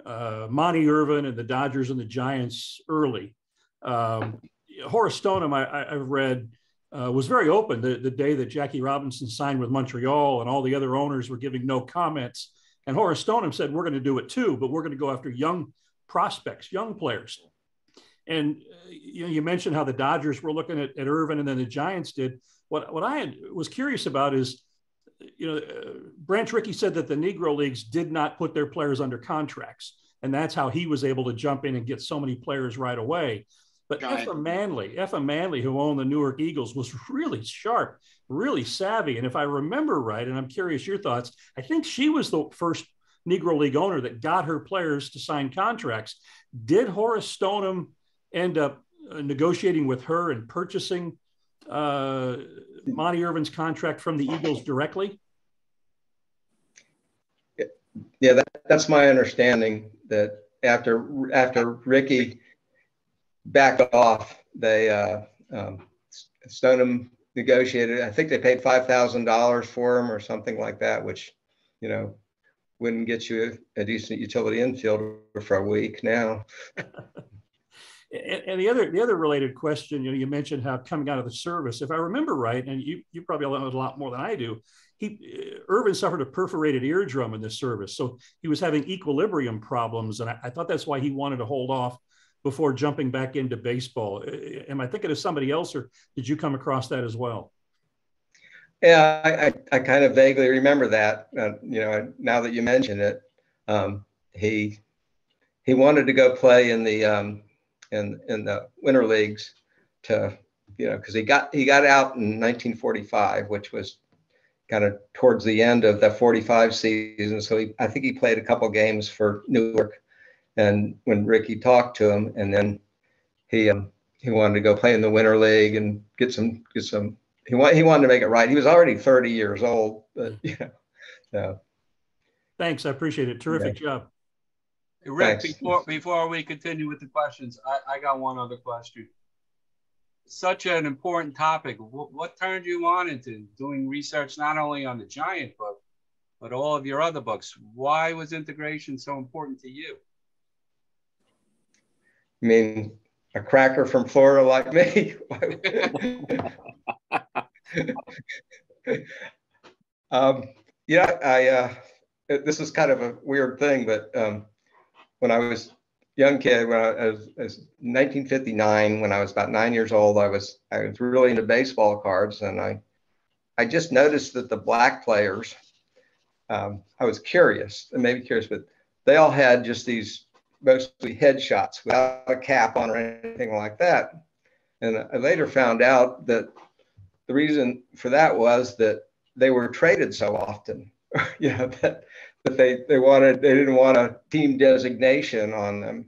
Monty Irvin and the Dodgers and the Giants early. Horace Stoneham, I've read, was very open the day that Jackie Robinson signed with Montreal, and all the other owners were giving no comments. And Horace Stoneham said, we're going to do it too, but we're going to go after young prospects, young players. And you mentioned how the Dodgers were looking at Irvin, and then the Giants did. What I was curious about is, Branch Rickey said that the Negro Leagues did not put their players under contracts, and that's how he was able to jump in and get so many players right away. But Effa Manley, who owned the Newark Eagles, was really sharp, really savvy. And if I remember right, and I'm curious your thoughts, I think she was the first Negro League owner that got her players to sign contracts. Did Horace Stoneham end up negotiating with her and purchasing Monty Irvin's contract from the Eagles directly? Yeah, that's my understanding, that after Rickey backed off, they Stoneham negotiated. I think they paid $5,000 for him or something like that, which wouldn't get you a decent utility infielder for a week now. And the other related question, you mentioned how coming out of the service, if I remember right, and you probably know a lot more than I do, Irvin suffered a perforated eardrum in this service, so he was having equilibrium problems, and I thought that's why he wanted to hold off before jumping back into baseball. Am I thinking of somebody else, or did you come across that as well? Yeah, I kind of vaguely remember that. Now that you mention it, he wanted to go play in the winter leagues, because he got out in 1945, which was kind of towards the end of the 45 season. So I think he played a couple games for Newark, and when Rickey talked to him, and then he wanted to go play in the winter league and get some. He wanted to make it right. He was already 30 years old, but so. Thanks, I appreciate it. Terrific job. Rick, Thanks. before we continue with the questions, I got one other question. Such an important topic. What turned you on into doing research not only on the Giant book, but all of your other books? Why was integration so important to you? I mean, a cracker from Florida like me. Yeah, this is kind of a weird thing, but when I was a young kid, when I was 1959, when I was about 9 years old, I was really into baseball cards, and I just noticed that the black players, I was curious, and maybe curious, but they all had just these mostly headshots without a cap on or anything like that. And I later found out that the reason for that was that they were traded so often. That they didn't want a team designation on them,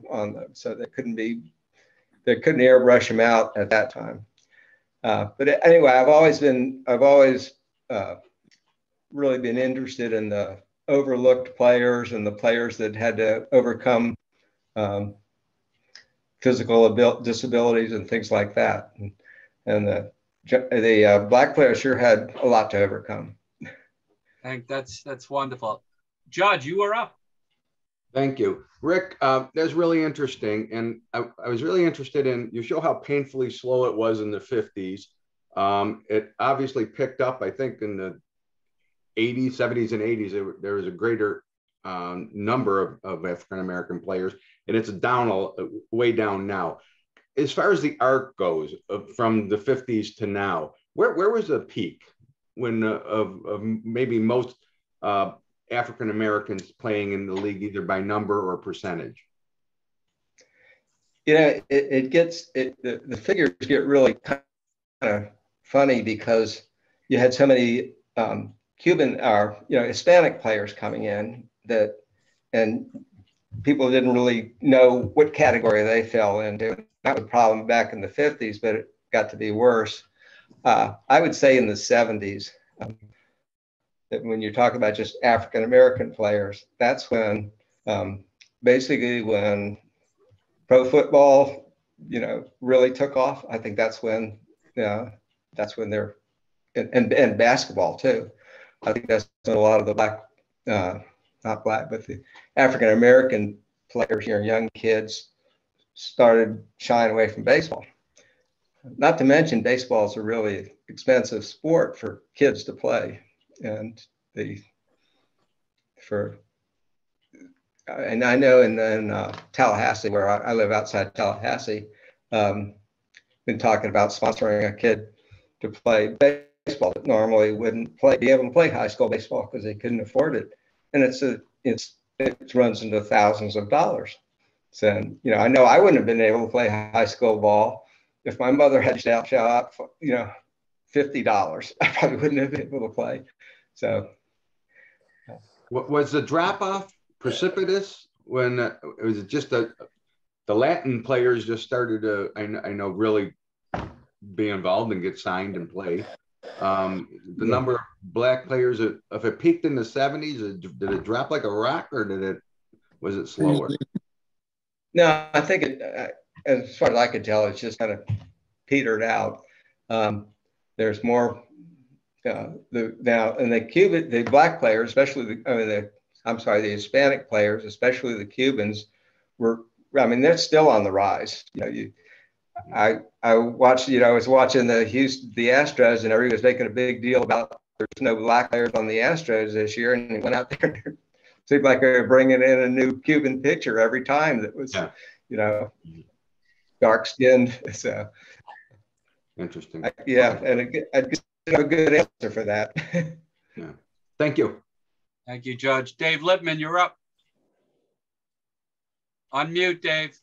so they couldn't airbrush them out at that time. But anyway, I've always really been interested in the overlooked players and the players that had to overcome physical disabilities and things like that. And the black players sure had a lot to overcome. I think that's wonderful. Judge, you were up. Thank you. Rick, that's really interesting. And I was really interested in, you show how painfully slow it was in the 50s. It obviously picked up, I think, in the 80s, 70s, and 80s. There was a greater number of African-American players, and it's way down now. As far as the arc goes, from the 50s to now, where was the peak when of maybe most African Americans playing in the league, either by number or percentage? The figures get really kind of funny because you had so many Cuban or Hispanic players coming in and people didn't really know what category they fell into. That was a problem back in the 50s, but it got to be worse. I would say in the 70s, that when you talk about just African-American players, that's when basically when pro football, really took off. I think that's when they're, and basketball too. I think that's when a lot of the not black, but the African-American players, young kids, started shying away from baseball. Not to mention, baseball is a really expensive sport for kids to play, and I know in Tallahassee, where I live outside Tallahassee, been talking about sponsoring a kid to play baseball that normally wouldn't be able to play high school baseball because they couldn't afford it, and it runs into thousands of dollars. So I know I wouldn't have been able to play high school ball if my mother had shell out, $50. I probably wouldn't have been able to play. So, was the drop off precipitous when it was just the Latin players just started to I know really be involved and get signed and play? The number of black players, if it peaked in the 70s, did it drop like a rock, or was it slower? No, I think as far as I could tell, it's just kind of petered out. There's more now, and the black players, especially the Hispanic players, especially the Cubans, they're still on the rise. I watched, I was watching the Astros, and everybody was making a big deal about there's no black players on the Astros this year, and it went out there. It seemed like they were bringing in a new Cuban pitcher every time that was, dark skinned. So interesting. I'd have a good answer for that. Yeah. Thank you. Thank you, Judge. Dave Lippman, you're up. Unmute, Dave.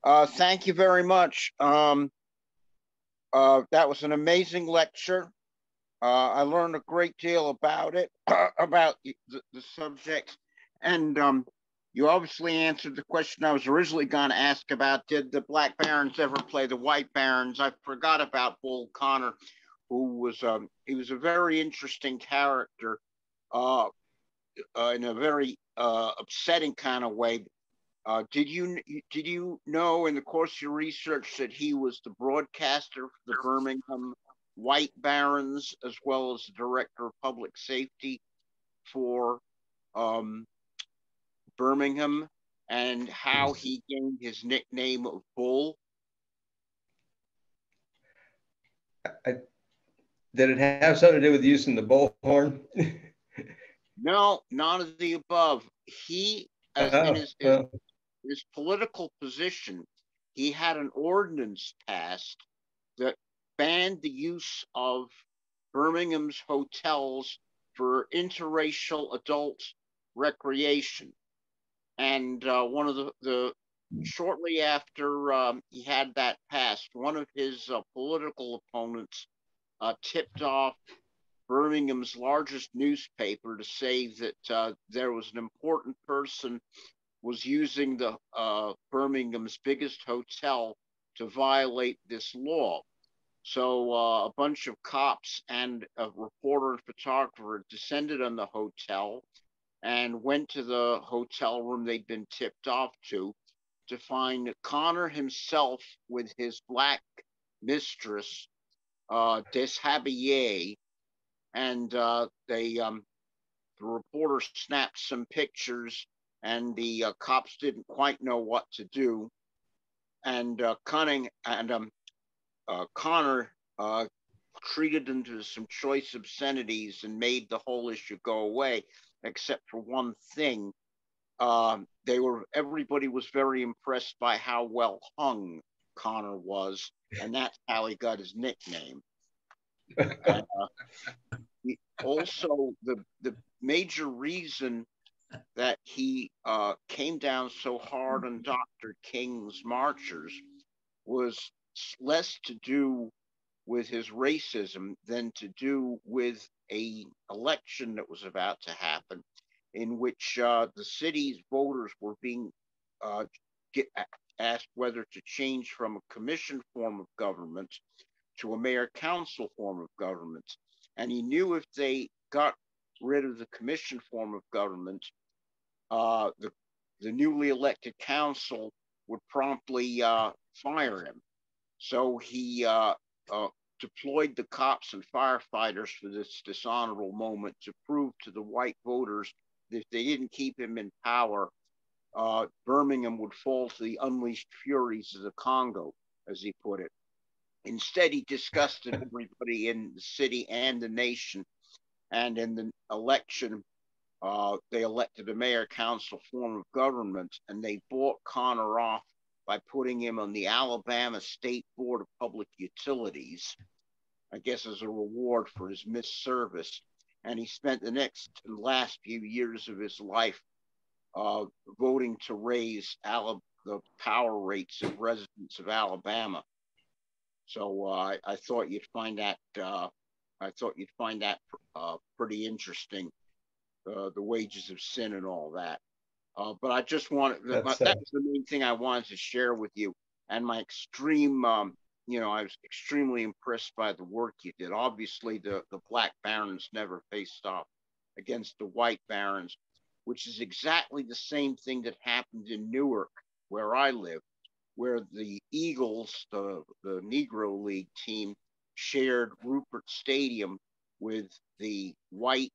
Thank you very much. That was an amazing lecture. I learned a great deal about it, about the subject. And you obviously answered the question I was originally going to ask about, did the Black Barons ever play the White Barons? I forgot about Bull Connor, who was, he was a very interesting character. in a very upsetting kind of way. Did you know in the course of your research that he was the broadcaster for the Birmingham White Barons, as well as the director of public safety for Birmingham, and how he gained his nickname of Bull? Did it have something to do with using the bullhorn? No, none of the above. He, as in his political position, he had an ordinance passed that banned the use of Birmingham's hotels for interracial adult recreation. And one of the shortly after he had that passed, one of his political opponents tipped off Birmingham's largest newspaper to say that there was an important person was using the Birmingham's biggest hotel to violate this law. So a bunch of cops and a reporter and photographer descended on the hotel and went to the hotel room they'd been tipped off to find Connor himself with his black mistress, Deshabillé, and the reporter snapped some pictures, and the cops didn't quite know what to do. And Connor treated them to some choice obscenities and made the whole issue go away, except for one thing. Everybody was very impressed by how well hung Connor was, and that's how he got his nickname. Also, the major reason that he came down so hard on Dr. King's marchers was less to do with his racism than to do with an election that was about to happen, in which the city's voters were being asked whether to change from a commission form of government to a mayor-council form of government. And he knew if they got rid of the commission form of government, the newly elected council would promptly fire him. So he deployed the cops and firefighters for this dishonorable moment to prove to the white voters that if they didn't keep him in power, Birmingham would fall to the unleashed furies of the Congo, as he put it. Instead, he disgusted everybody in the city and the nation. And in the election, they elected a mayor-council form of government, and they bought Connor off by putting him on the Alabama State Board of Public Utilities, I guess as a reward for his missed service. And he spent the last few years of his life voting to raise the power rates of residents of Alabama. So I thought you'd find that pretty interesting, the wages of sin and all that. But I just wanted that was the main thing I wanted to share with you, and my extreme, I was extremely impressed by the work you did. Obviously, the Black Barons never faced off against the White Barons, which is exactly the same thing that happened in Newark, where I live, where the Eagles, the Negro League team, shared Rupert Stadium with the White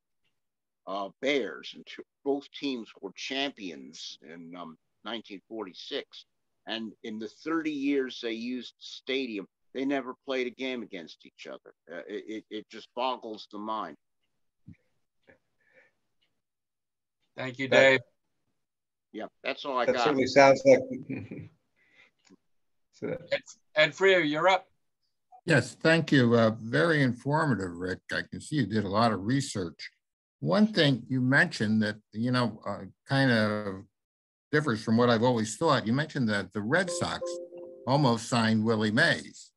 Bears, and both teams were champions in 1946. And in the 30 years they used the stadium, they never played a game against each other. It just boggles the mind. Thank you, Dave. Yeah, that's all I that got. Certainly sounds like. Ed Freer, you're up. Yes, thank you. Very informative, Rick. I can see you did a lot of research. One thing you mentioned that, kind of differs from what I've always thought. You mentioned that the Red Sox almost signed Willie Mays.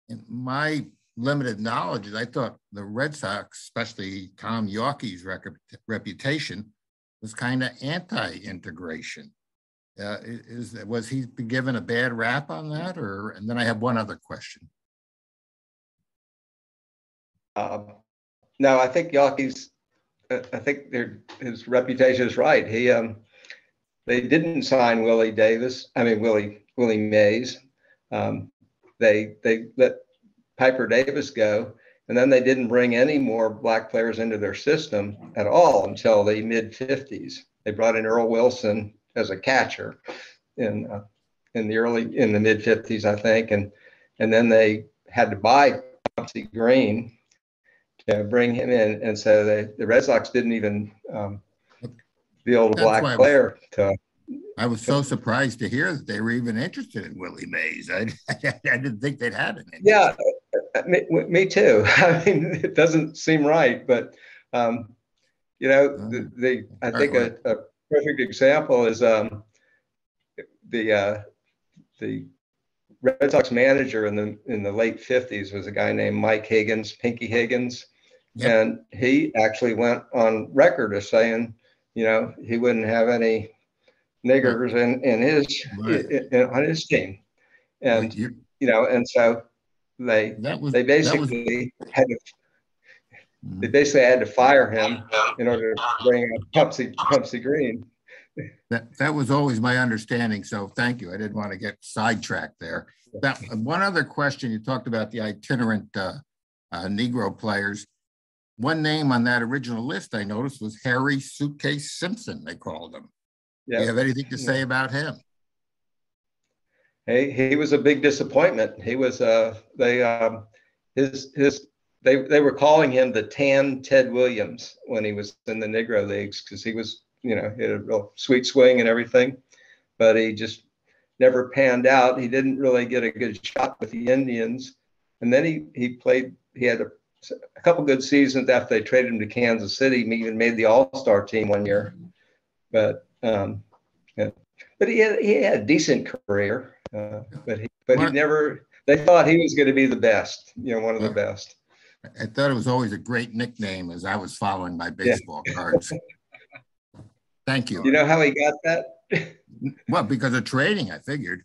In my limited knowledge, I thought the Red Sox, especially Tom Yawkey's reputation, was kind of anti-integration. Was he given a bad rap on that? And then I have one other question. No, I think Yawkey's I think his reputation is right. They didn't sign Willie Davis. I mean Willie Mays. They let Piper Davis go, and then they didn't bring any more black players into their system at all until the mid '50s. They brought in Earl Wilson as a catcher in the mid '50s, I think, and then they had to buy Pumpsy Green to bring him in, and so the Red Sox didn't even field a black player. I was so surprised to hear that they were even interested in Willie Mays. I didn't think they'd had an interest. Yeah, me too. I mean, it doesn't seem right, but you know, I think a perfect example is the Red Sox manager in the late '50s was a guy named Mike Higgins, Pinky Higgins, and he actually went on record as saying, you know, he wouldn't have any niggers on his team, and you know, and so they basically had to fire him in order to bring up Pumpsy Green. That was always my understanding. So thank you. I didn't want to get sidetracked there. Now, one other question, you talked about the itinerant Negro players. One name on that original list I noticed was Harry Suitcase Simpson, they called him. Yeah. Do you have anything to say about him? He was a big disappointment. He was they were calling him the tan Ted Williams when he was in the Negro leagues, because he was, you know, he had a real sweet swing and everything, but he just never panned out. He didn't really get a good shot with the Indians, and then he had a couple good seasons after they traded him to Kansas City. He even made the All-Star team one year, but he had a decent career. But he never. They thought he was going to be the best, you know, one of the best. I thought it was always a great nickname as I was following my baseball cards. Thank you. You know how he got that? Well, because of trading, I figured.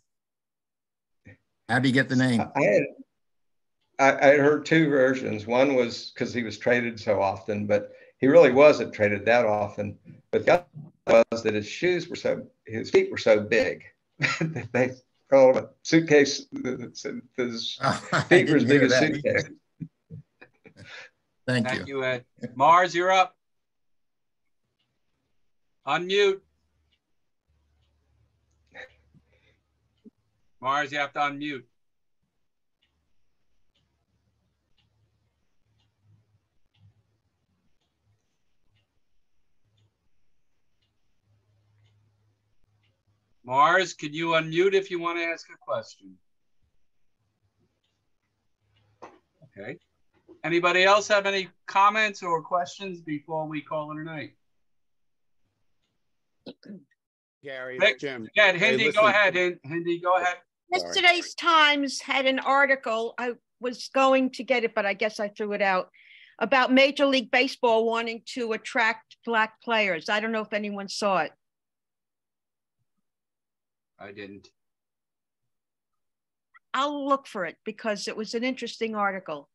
How did he get the name? I had heard two versions. One was because he was traded so often, but he really wasn't traded that often. But the other was that his feet were so big. They called him a suitcase. His feet were as big as suitcase. Thank you, Ed. Mars, you're up. Unmute. Mars, you have to unmute. Mars, could you unmute if you want to ask a question? Okay. Anybody else have any comments or questions before we call it a night? Gary, Jim. Yeah, Hindi, go ahead. Hindi, go ahead. Yesterday's Times had an article. I was going to get it, but I guess I threw it out, about Major League Baseball wanting to attract Black players. I don't know if anyone saw it. I didn't. I'll look for it because it was an interesting article.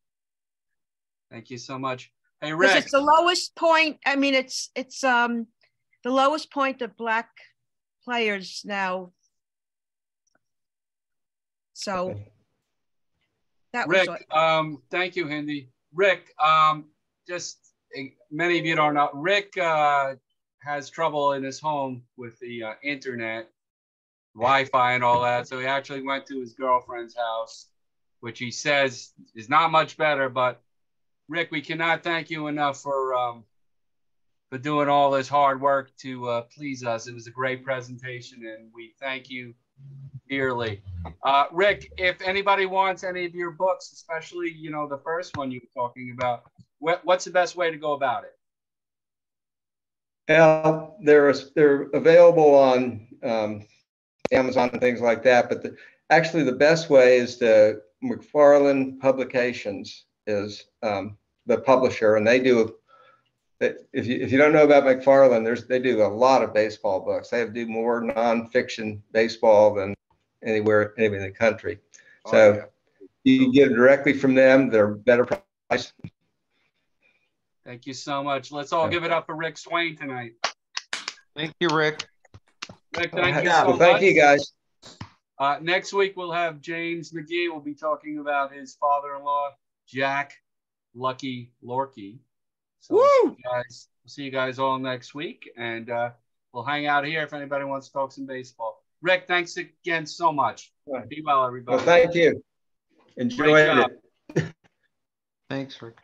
Thank you so much. Hey, Rex. It's the lowest point. I mean, it's the lowest point of Black players now. So that was Rick. Thank you, Hindi. Rick, just many of you don't know, Rick has trouble in his home with the internet, Wi-Fi and all that. So he actually went to his girlfriend's house, which he says is not much better. But Rick, we cannot thank you enough for doing all this hard work to please us. It was a great presentation, and we thank you dearly. Rick, if anybody wants any of your books, especially, you know, the first one you were talking about, what's the best way to go about it? They're available on Amazon and things like that, but actually the best way is to McFarland Publications is the publisher, and they do. If you don't know about McFarland, they do a lot of baseball books. They do more nonfiction baseball than anywhere in the country. So you can get it directly from them. They're better price. Thank you so much. Let's all give it up for Rick Swaine tonight. Thank you, Rick. Rick, thank you so much. Thank you, guys. Next week, we'll have James McGee. We'll be talking about his father-in-law, Jack Lucky Lorkey. So we'll see you guys all next week. And we'll hang out here if anybody wants to talk some baseball. Rick, thanks again so much. Be well, everybody. Well, thank you. Enjoyed it. Thanks, Rick.